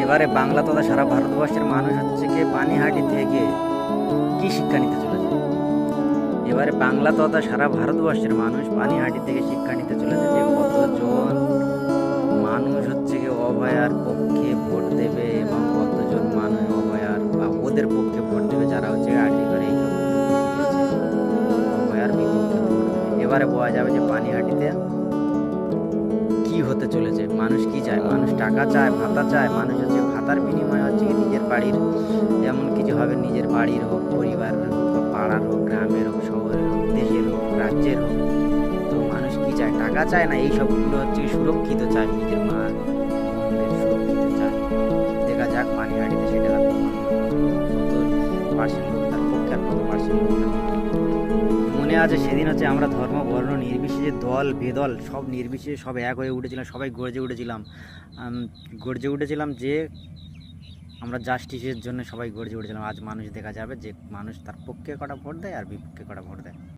এবারে বাংলা তথা সারা ভারতবর্ষের মানুষ হচ্ছে কি পানিহাটি থেকে কি শিক্ষা নিতে চলেছে। এবারে বাংলা তথা সারা ভারতবর্ষের মানুষ পানিহাটি থেকে শিক্ষা নিতে চলেছে যে কতজন মানুষ হচ্ছে কি অভয়ার পক্ষে ভোট দেবে এবং কতজন মানুষ অভয়ার বা ওদের পক্ষে ভোট দেবে যারা হচ্ছে আর্জি করে এইসব অভয়ার বিপক্ষে ভোট দেবে। এবারে বোঝা যাবে যে পানিহাটিতে কি হতে চলেছে। মানুষ কি চায়? মানুষ টাকা চায়, ভাতা চায়। মানুষ হচ্ছে ভাতার বিনিময়ে হচ্ছে কি নিজের বাড়ির এমন কিছু হবে, নিজের বাড়ির হোক, পরিবারের হোক, বা পাড়ার হোক, গ্রামের হোক, শহরের হোক, দেশের হোক, রাজ্যের হোক। তো মানুষ কি চায়? টাকা চায় না, এই সবগুলো হচ্ছে কি সুরক্ষিত চায়, নিজের মা বোনদের সুরক্ষিত চায়। দেখা যাক পানিহাটিতে সেটা কত পার্সেন্ট লোক তার পক্ষে আর কত পার্সেন্ট লোক তার বিপক্ষে। মনে আছে সেদিন হচ্ছে আমরা ধর্ম বর্ণ নির্বিশেষে দল বেদল সব নির্বিশেষে সব এক হয়ে উঠেছিলাম, সবাই গর্জে উঠেছিলাম যে আমরা জাস্টিসের জন্য সবাই গর্জে উঠেছিলাম। আজ মানুষ দেখা যাবে যে মানুষ তার পক্ষে কটা ভোট দেয় আর বিপক্ষে কটা ভোট দেয়।